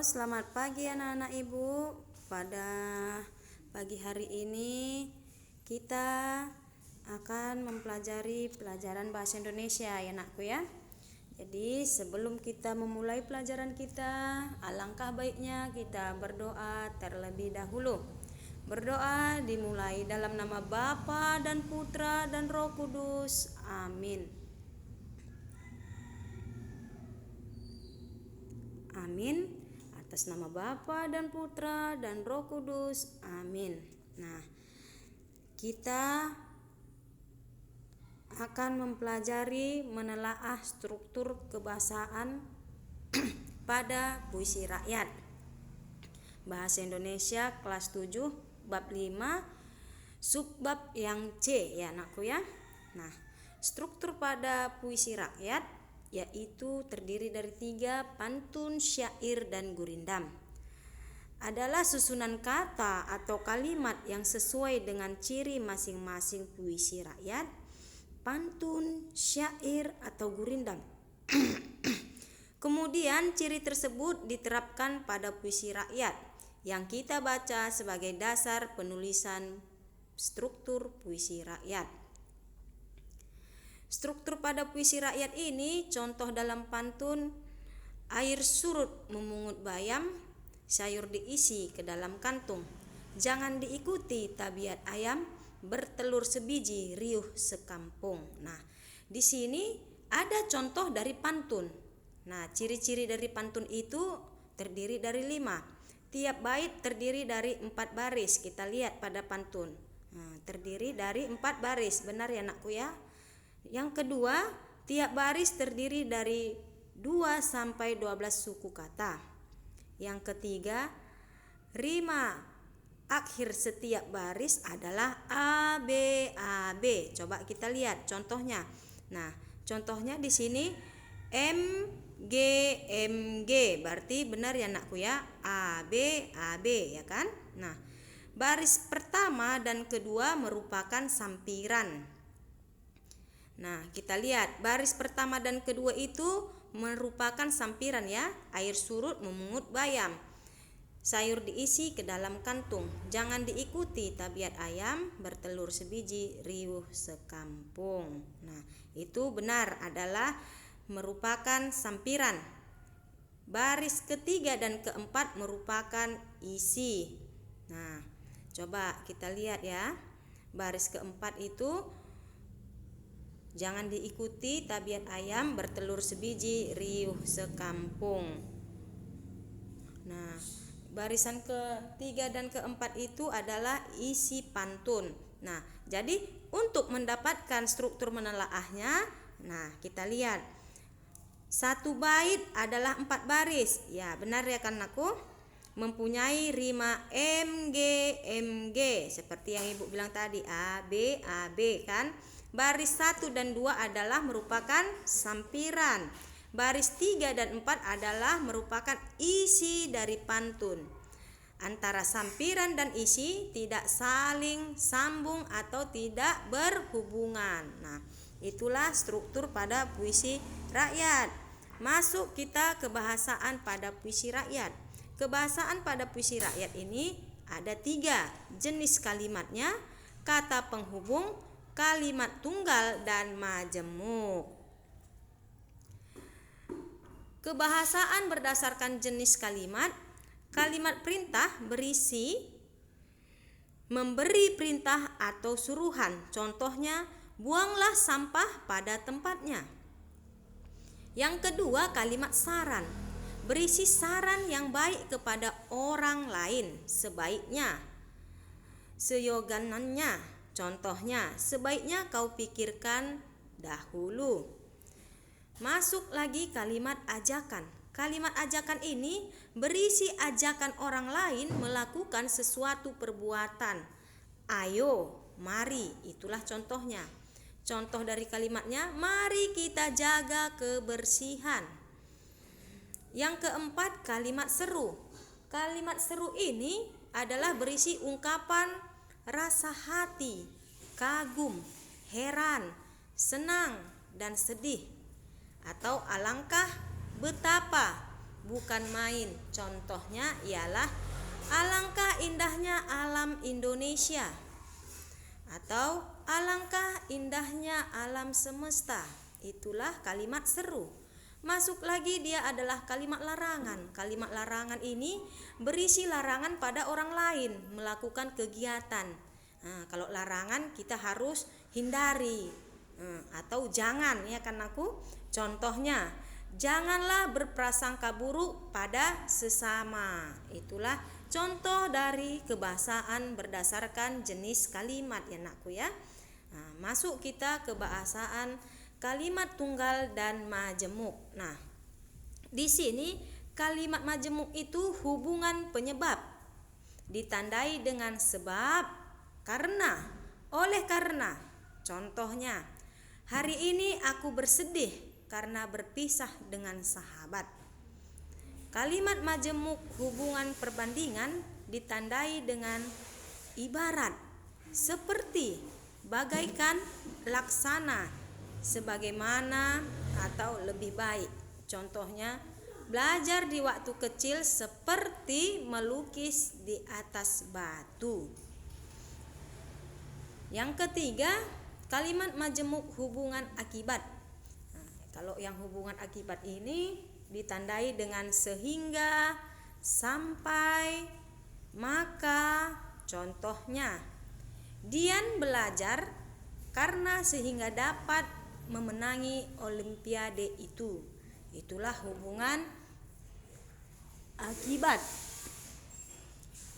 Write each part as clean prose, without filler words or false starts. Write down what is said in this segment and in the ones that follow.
Selamat pagi anak-anak Ibu. Pada pagi hari ini kita akan mempelajari pelajaran bahasa Indonesia ya anakku ya. Jadi sebelum kita memulai pelajaran kita, alangkah baiknya kita berdoa terlebih dahulu. Berdoa dimulai dalam nama Bapa dan Putra dan Roh Kudus. Amin. Amin. Atas nama Bapa dan Putra dan Roh Kudus. Amin. Nah, kita akan mempelajari menelaah struktur kebahasaan pada puisi rakyat. Bahasa Indonesia kelas 7 bab 5 subbab yang C ya anakku ya. Nah, struktur pada puisi rakyat yaitu terdiri dari 3 pantun, syair, dan gurindam. Adalah susunan kata atau kalimat yang sesuai dengan ciri masing-masing puisi rakyat, pantun, syair, atau gurindam. Kemudian ciri tersebut diterapkan pada puisi rakyat yang kita baca sebagai dasar penulisan struktur puisi rakyat. Struktur pada puisi rakyat ini contoh dalam pantun: air surut memungut bayam, sayur diisi ke dalam kantung. Jangan diikuti tabiat ayam, bertelur sebiji riuh sekampung. Nah, di sini ada contoh dari pantun. Nah, ciri-ciri dari pantun itu terdiri dari 5. Tiap bait terdiri dari 4 baris. Kita lihat pada pantun. Nah, terdiri dari 4 baris. Benar ya anakku ya? Yang kedua, tiap baris terdiri dari 2 sampai 12 suku kata. Yang ketiga, rima akhir setiap baris adalah A, B, A, B. Coba kita lihat contohnya. Nah, contohnya di sini M, G, M, G. Berarti benar ya anakku ya, A, B, A, B ya kan? Nah, baris pertama dan kedua merupakan sampiran. Nah, kita lihat baris pertama dan kedua itu merupakan sampiran ya. Air surut memungut bayam, sayur diisi ke dalam kantung. Jangan diikuti tabiat ayam, bertelur sebiji riuh sekampung. Nah, itu benar adalah merupakan sampiran. Baris ketiga dan keempat merupakan isi. Nah, coba kita lihat ya. Baris keempat itu jangan diikuti tabiat ayam, bertelur sebiji riuh sekampung. Nah, barisan ketiga dan keempat itu adalah isi pantun. Nah, jadi untuk mendapatkan struktur menelaahnya, nah kita lihat. 1 bait adalah 4 baris. Ya, benar ya kan aku? Mempunyai rima MG MG seperti yang Ibu bilang tadi, A B kan. Baris 1 dan 2 adalah merupakan sampiran. Baris 3 dan 4 adalah merupakan isi dari pantun. Antara sampiran dan isi tidak saling sambung atau tidak berhubungan. Nah, itulah struktur pada puisi rakyat. Masuk kita ke bahasaan pada puisi rakyat. Kebahasaan pada puisi rakyat ini ada 3 jenis kalimatnya: kata penghubung, kalimat tunggal, dan majemuk. Kebahasaan berdasarkan jenis kalimat. Kalimat perintah berisi memberi perintah atau suruhan. Contohnya, buanglah sampah pada tempatnya. Yang kedua, kalimat saran berisi saran yang baik kepada orang lain. Sebaiknya, seyoganannya. Contohnya, sebaiknya kau pikirkan dahulu. Masuk lagi kalimat ajakan. Kalimat ajakan ini berisi ajakan orang lain melakukan sesuatu perbuatan. Ayo, mari, itulah contohnya. Contoh dari kalimatnya, mari kita jaga kebersihan. Yang keempat, kalimat seru. Kalimat seru ini adalah berisi ungkapan rasa hati, kagum, heran, senang, dan sedih. Atau alangkah, betapa, bukan main. Contohnya ialah alangkah indahnya alam Indonesia atau alangkah indahnya alam semesta. Itulah kalimat seru. Masuk lagi dia adalah kalimat larangan. Kalimat larangan ini berisi larangan pada orang lain melakukan kegiatan. Nah, kalau larangan kita harus hindari atau jangan, ya kan aku. Contohnya, janganlah berprasangka buruk pada sesama. Itulah contoh dari kebahasaan berdasarkan jenis kalimat, ya nakku ya. Nah, masuk kita ke bahasaan kalimat tunggal dan majemuk. Nah, di sini kalimat majemuk itu hubungan penyebab, ditandai dengan sebab, karena, oleh karena. Contohnya, hari ini aku bersedih karena berpisah dengan sahabat. Kalimat majemuk hubungan perbandingan ditandai dengan ibarat, seperti, bagaikan, laksana, sebagaimana, atau lebih baik. Contohnya, belajar di waktu kecil seperti melukis di atas batu. Yang ketiga, kalimat majemuk hubungan akibat. Nah, kalau yang hubungan akibat ini ditandai dengan sehingga, sampai, maka. Contohnya, Dian belajar karena sehingga dapat memenangi olimpiade itu. Itulah hubungan akibat.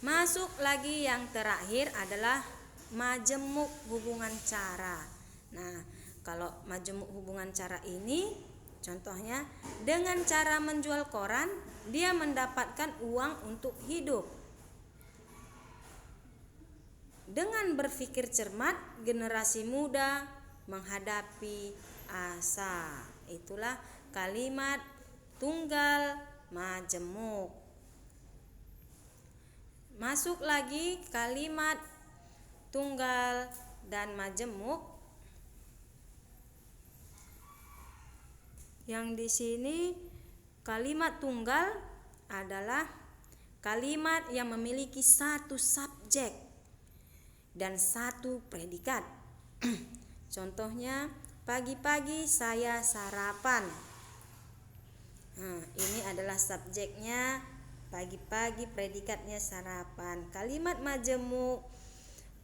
Masuk lagi yang terakhir adalah majemuk hubungan cara. Nah, kalau majemuk hubungan cara ini contohnya, dengan cara menjual koran dia mendapatkan uang untuk hidup. Dengan berpikir cermat, generasi muda menghadapi asa. Itulah kalimat tunggal majemuk. Masuk lagi kalimat tunggal dan majemuk. Yang di sini kalimat tunggal adalah kalimat yang memiliki satu subjek dan satu predikat. Contohnya, pagi-pagi saya sarapan. Nah, ini adalah subjeknya pagi-pagi, predikatnya sarapan. Kalimat majemuk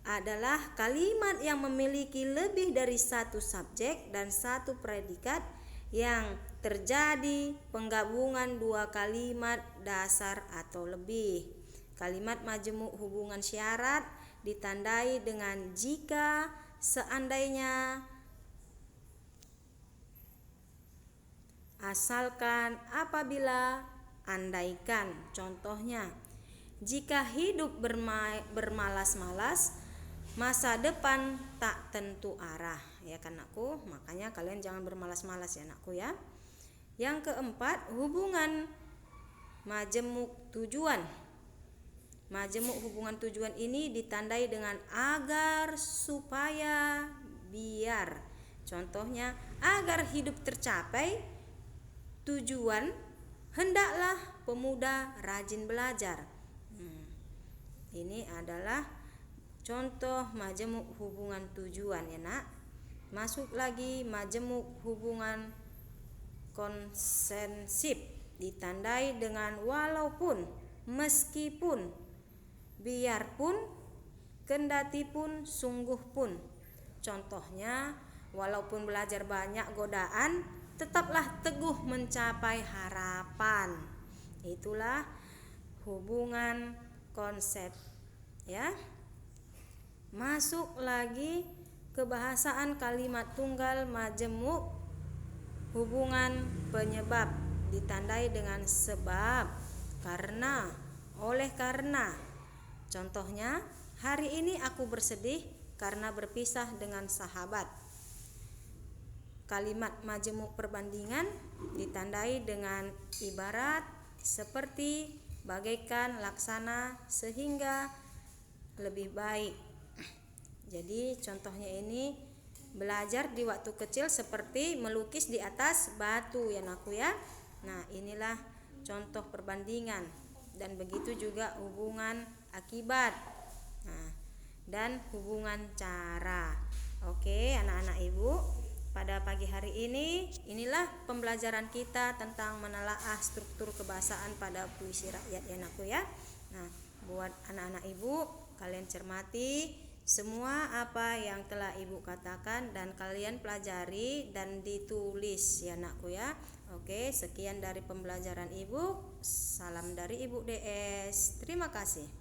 adalah kalimat yang memiliki lebih dari satu subjek dan satu predikat yang terjadi penggabungan dua kalimat dasar atau lebih. Kalimat majemuk hubungan syarat ditandai dengan jika, seandainya, asalkan, apabila, andaikan. Contohnya, jika hidup bermalas-malas, masa depan tak tentu arah. Ya kan anakku, makanya kalian jangan bermalas-malas ya anakku ya. Yang keempat, hubungan majemuk tujuan. Majemuk hubungan tujuan ini ditandai dengan agar, supaya, biar. Contohnya, agar hidup tercapai tujuan, hendaklah pemuda rajin belajar. Ini adalah contoh majemuk hubungan tujuan ya nak. Masuk lagi majemuk hubungan konsensif, ditandai dengan walaupun, meskipun, biarpun, kendatipun, sungguh pun. Contohnya, walaupun belajar banyak godaan, tetaplah teguh mencapai harapan. Itulah hubungan konsep ya. Masuk lagi kebahasaan kalimat tunggal majemuk hubungan penyebab, ditandai dengan sebab, karena, oleh karena. Contohnya, hari ini aku bersedih karena berpisah dengan sahabat. Kalimat majemuk perbandingan ditandai dengan ibarat, seperti, bagaikan, laksana, sehingga, lebih baik. Jadi contohnya ini belajar di waktu kecil seperti melukis di atas batu ya anakku ya. Nah, inilah contoh perbandingan, dan begitu juga hubungan akibat, nah, dan hubungan cara. Oke anak-anak ibu, pada pagi hari ini inilah pembelajaran kita tentang menelaah struktur kebahasaan pada puisi rakyat ya anakku ya. Nah, buat anak-anak ibu, kalian cermati semua apa yang telah ibu katakan dan kalian pelajari dan ditulis ya anakku ya. Oke, sekian dari pembelajaran ibu. Salam dari Ibu DS. Terima kasih.